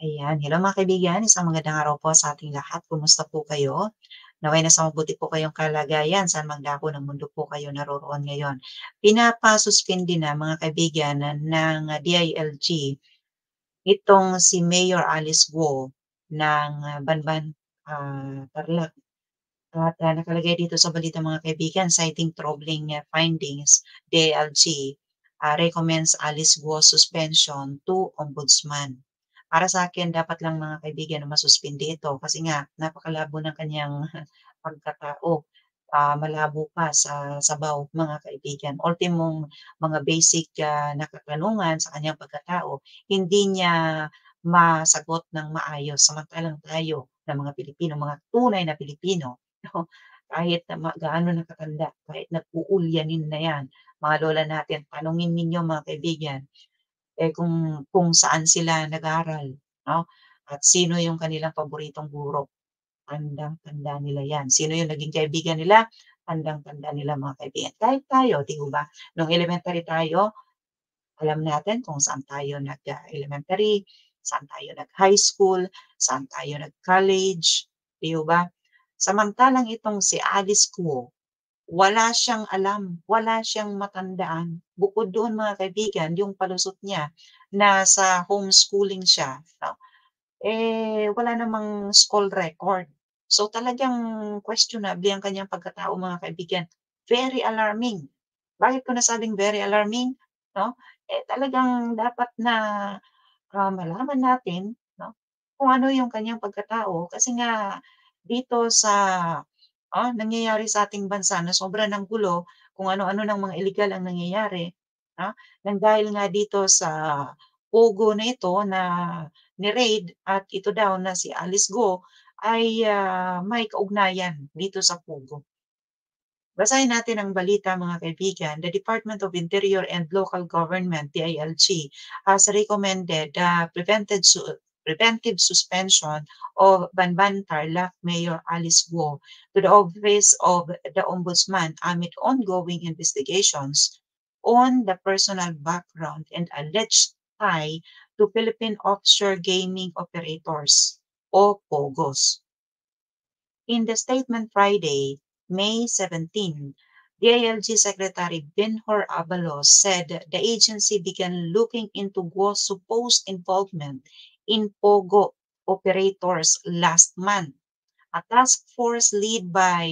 Ayan, hello mga kaibigan, isang magandang araw po sa ating lahat. Kumusta po kayo? Naway nasa mabuti po kayong kalagayan saan mang dako ng mundo po kayo naroroon ngayon. Pinapasuspindi na mga kaibigan ng DILG itong si Mayor Alice Guo ng Banban, Tarlac. At nakalagay dito sa balita mga kaibigan, citing troubling findings, DILG recommends Alice Guo suspension to ombudsman. Para sa akin, dapat lang mga kaibigan na masuspindi ito kasi nga napakalabo ng kanyang pagkatao. Malabo pa sa sabaw mga kaibigan. Ultimong mga basic na katanungan sa kanyang pagkatao, hindi niya masagot ng maayos. Samantalang tayo na mga Pilipino, mga tunay na Pilipino, no? Kahit na gaano na katanda, kahit nag-uulyanin na 'yan, mga lola natin, tanungin ninyo mga kaibigan, kung saan sila nag-aral, 'no, at sino yung kanilang paboritong guro, tandang-tanda nila 'yan. Sino yung naging kaibigan nila, tandang-tanda nila mga kaibigan. Kahit tayo, 'di ho ba, nung elementary tayo, alam natin kung saan tayo elementary, saan tayo nag-high school, saan tayo nag-college, 'di ho ba? Samantalang itong si Alice Guo, wala siyang alam, wala siyang matandaan. Bukod doon mga kaibigan, yung palusot niya na sa homeschooling siya, 'no, wala namang school record. So, talagang questionable ang kanyang pagkatao mga kaibigan. Very alarming. Bakit ko nasabing very alarming, 'no? Talagang dapat na, malaman natin, 'no, kung ano yung kanyang pagkatao kasi nga dito sa, nangyayari sa ating bansa na sobra ng gulo, kung ano-ano ng mga illegal ang nangyayari, nang dahil nga dito sa pogo na ito na ni-raid at ito daw na si Alice Go ay, may kaugnayan dito sa pogo. Basahin natin ang balita mga kaibigan. The Department of Interior and Local Government, DILG, has recommended the preventive suspension of Banban Tarlac Mayor Alice Guo to the Office of the Ombudsman amid ongoing investigations on the personal background and alleged tie to Philippine offshore gaming operators o POGOs. In the statement Friday, May 17, DILG Secretary Benhur Abalos said the agency began looking into Guo's supposed involvement in POGO operators last month. A task force led by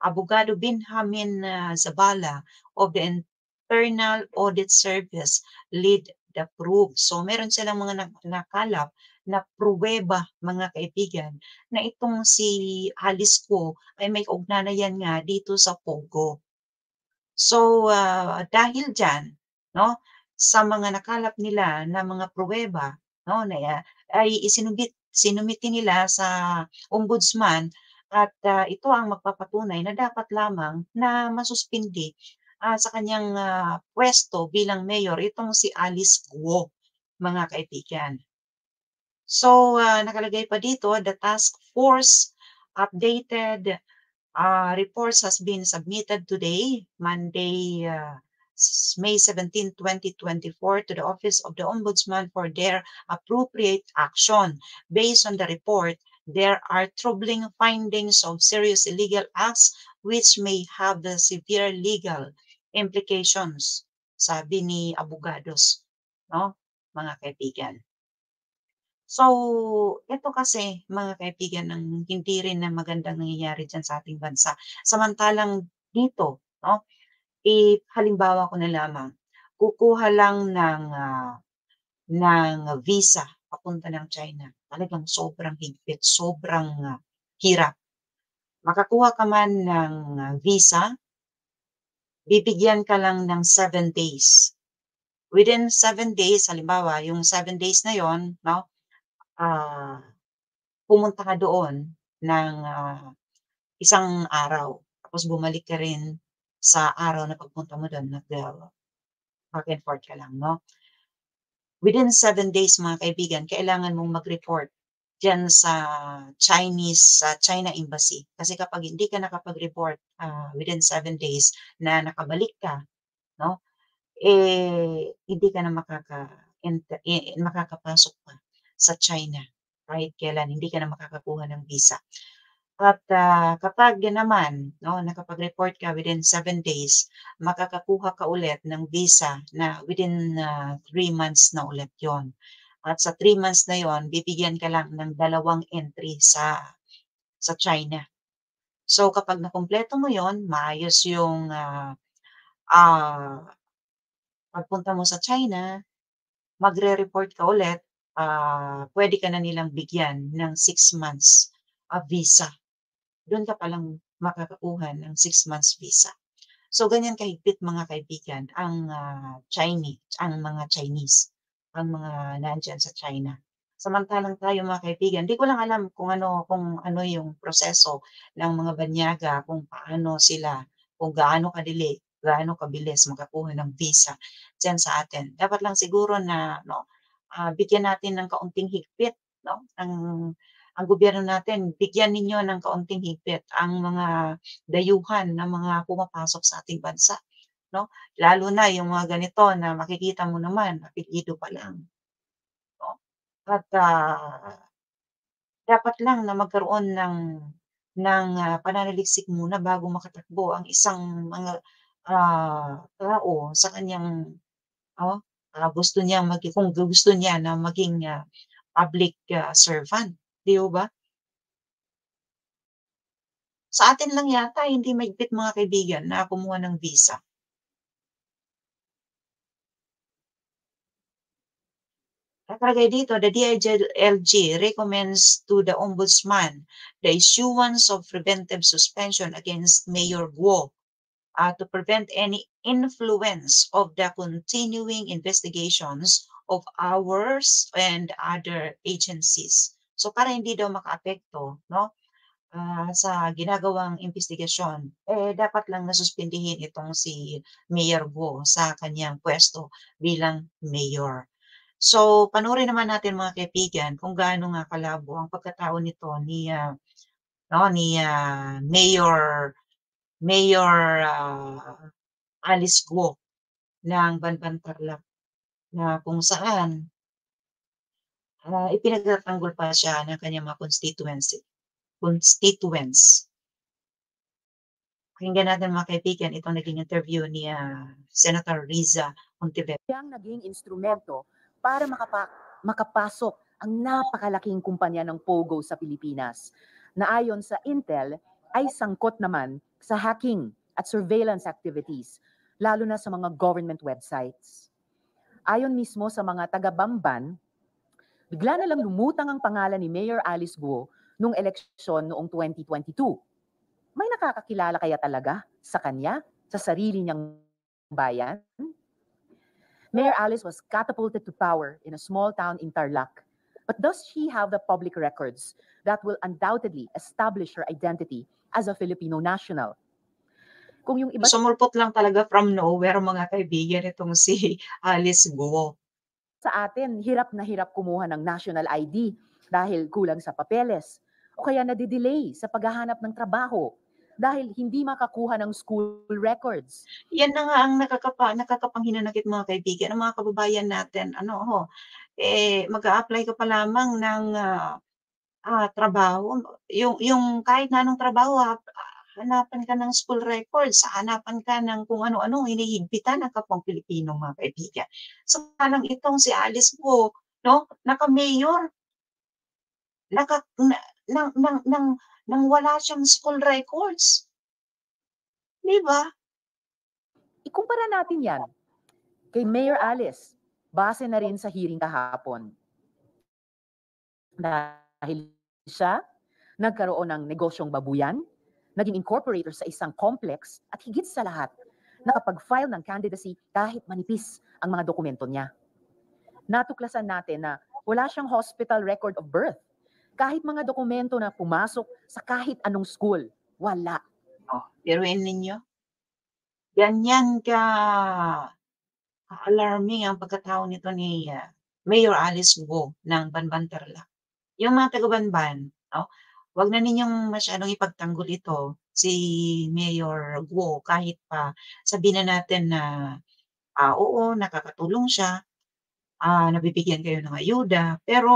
Abogado Benjamin Zabala of the Internal Audit Service led the probe. So meron silang mga nakalap na pruweba mga kaibigan na itong si Alice Go ay may kaugnayan nga dito sa Pogo. So, dahil diyan 'no, sa mga nakalap nila na mga pruweba 'no, na ay sinumiti nila sa ombudsman at, ito ang magpapatunay na dapat lamang na masuspindi, sa kanyang, puwesto bilang mayor itong si Alice Guo, mga kaibigan. So, nakalagay pa dito, the task force updated reports has been submitted today, Monday, May 17, 2024, to the Office of the Ombudsman for their appropriate action. Based on the report, there are troubling findings of serious illegal acts which may have the severe legal implications, sabi ni abogados, no, mga kaibigan. So, ito kasi mga kaibigan ang hindi rin na magandang nangyayari diyan sa ating bansa. Samantalang dito 'no, halimbawa ko na lamang, kukuha lang ng visa papunta ng China, talagang sobrang higpit, sobrang, hirap. Makakuha ka man ng, visa, bibigyan ka lang ng 7 days. Within 7 days, halimbawa yung 7 days na yon 'no, ah pumunta ka doon ng, isang araw, tapos bumalik ka rin sa araw na pagpunta mo dun back and forth ka lang 'no. Within 7 days mga kaibigan kailangan mong mag-report diyan sa sa China Embassy. Kasi kapag hindi ka nakapag-report, within 7 days na nakabalik ka 'no, hindi ka na makakapasok pa sa China kahit kailan, hindi ka na makakakuha ng visa. At, kapag naman 'no, nakapag-report ka within 7 days, makakakuha ka ulit ng visa na within, 3 months na ulit 'yon. At sa 3 months na 'yon, bibigyan ka lang ng 2 entry sa China. So, kapag nakumpleto mo 'yon, maayos yung, pagpunta mo sa China, magre-report ka ulit, puwede ka na nilang bigyan ng 6 months, visa. Do'n ka palang makakakuha ng 6 months visa. So, ganyan kahigpit mga kaibigan ang mga Chinese, ang mga nandiyan sa China. Samantalang tayo mga kaibigan, 'di ko lang alam kung ano yung proseso ng mga banyaga, kung paano sila, kung gaano kabilis makakuha ng visa diyan sa atin. Dapat lang siguro na 'no, bigyan natin ng kaunting higpit 'no, ang gobyerno natin, bigyan ninyo ng kaunting higpit ang mga dayuhan ng mga pumapasok sa ating bansa, 'no? Lalo na yung mga ganito na makikita mo naman apelyido pa lang, 'no? At, dapat lang na magkaroon ng pananaliksik muna bago makatakbo ang isang tao sa kaniyang oh, gusto niyang kung gusto niya na maging, public, servant, 'di ho ba? Sa atin lang yata hindi mahigpit mga kaibigan na kumuha ng visa. Nakalagay dito, the DILG recommends to the Ombudsman the issuance of preventive suspension against Mayor Guo to prevent any influence of the continuing investigations of ours and other agencies. So para hindi daw makaapekto, no, sa ginagawang investigasyon, dapat lang na itong si Mayor Guo sa kanyang puwesto bilang mayor. So, panoorin naman natin mga kaibigan kung gaano nga kalabo ang pagkatao nito ni, 'no, ni, Mayor, Alice Guo ng Banban Tarlac na kung saan, ipinagtatanggol pa siya ng kanyang mga constituents. Pakinggan natin mga kaibigan itong naging interview ni, Senator Riza Hontiveros. Siyang naging instrumento para makapasok ang napakalaking kumpanya ng Pogo sa Pilipinas, na ayon sa Intel ay sangkot naman sa hacking at surveillance activities, lalo na sa mga government websites. Ayon mismo sa mga taga-Bamban, bigla na lang lumutang ang pangalan ni Mayor Alice Guo nung eleksyon noong 2022. May nakakakilala kaya talaga sa kanya, sa sarili niyang bayan? Mayor Alice was catapulted to power in a small town in Tarlac. But does she have the public records that will undoubtedly establish her identity as a Filipino national? Kung yung iba Sumulpot lang talaga from nowhere mga kaibigan itong si Alice Guo. sa atin, hirap na hirap kumuha ng national ID dahil kulang sa papeles o kaya nadidelay sa paghahanap ng trabaho dahil hindi makakuha ng school records. Yan na nga ang nakakapanghinanakit mga kaibigan, ang mga kababayan natin mag-a-apply ka pa lamang ng, trabaho, yung kahit na anong trabaho, hanapan ka ng school records, hanapan ka ng kung ano-ano, hinihigpitan ang kapwang Pilipino mga kaibigan. Samantalang itong si Alice Guo 'no, naka-mayor, naka na nang wala siyang school records, 'di ba? Ikumpara natin yan kay Mayor Alice, base na rin sa hearing kahapon. Dahil siya nagkaroon ng negosyong babuyan, naging incorporator sa isang complex at higit sa lahat, nakapag-file ng candidacy kahit manipis ang mga dokumento niya. Natuklasan natin na wala siyang hospital record of birth. Kahit mga dokumento na pumasok sa kahit anong school, wala. Biruin ninyo, ganyan ka-alarming ang pagkatao nito ni, Mayor Alice Guo ng Banban Tarlac. Yung mga taga-Banban 'no, 'wag na ninyong masyadong ipagtanggol ito, si Mayor Guo kahit pa sabihin na natin na, oo nakakatulong siya, nabibigyan kayo ng ayuda, pero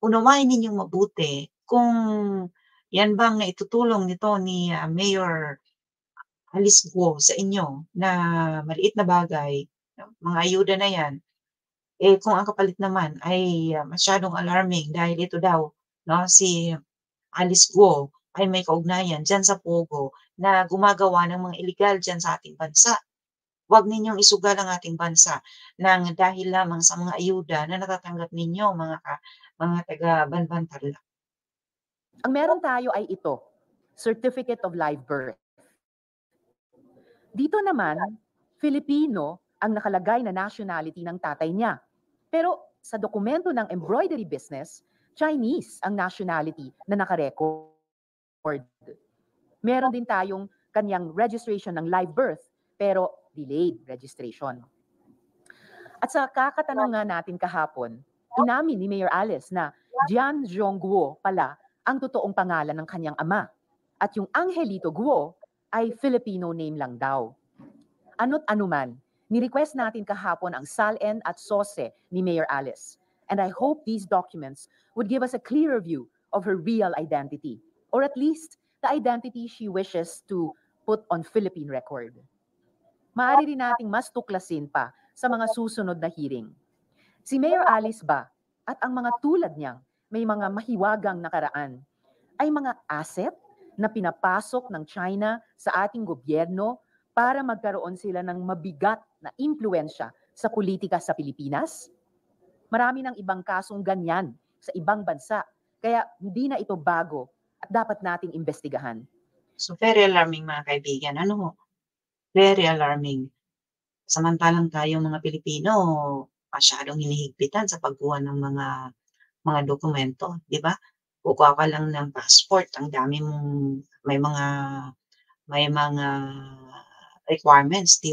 unawain ninyong mabuti kung 'yan bang naitutulong nito ni, Mayor Alice Guo sa inyo na maliit na bagay, mga ayuda na 'yan, kung ang kapalit naman ay, masyadong alarming dahil ito daw 'no, si Alice Guo ay may kaugnayan diyan sa Pogo na gumagawa ng mga ilegal diyan sa ating bansa. Huwag ninyong isugal ang ating bansa ng dahil lamang sa mga ayuda na natatanggap ninyo mga taga Banbantarlac. Ang meron tayo ay ito, Certificate of Live Birth. Dito naman, Filipino ang nakalagay na nationality ng tatay niya. Pero sa dokumento ng embroidery business, Chinese ang nationality na nakarecord. Meron din tayong kanyang registration ng live birth, pero delayed registration. At sa kakatanong nga natin kahapon, inamin ni Mayor Alice na Jian Zhongguo pala ang totoong pangalan ng kanyang ama. At yung Angelito Guo ay Filipino name lang daw. Ano't anuman, ni-request natin kahapon ang SALN at SOSE ni Mayor Alice. And I hope these documents would give us a clearer view of her real identity, or at least the identity she wishes to put on Philippine record. Maaari rin nating mas tuklasin pa sa mga susunod na hearing. Si Mayor Alice ba at ang mga tulad niyang may mga mahiwagang nakaraan ay mga asset na pinapasok ng China sa ating gobyerno para magkaroon sila ng mabigat na impluensya sa politika sa Pilipinas? Marami ng ibang kasong ganyan sa ibang bansa, kaya hindi na ito bago at dapat nating imbestigahan. So, very alarming mga kaibigan, ano, very alarming. Samantalang tayong mga Pilipino masyadong hinihigpitan sa pagkuha ng mga dokumento, 'di ba? Kukuha ka lang ng passport, ang dami mong may mga requirements, 'di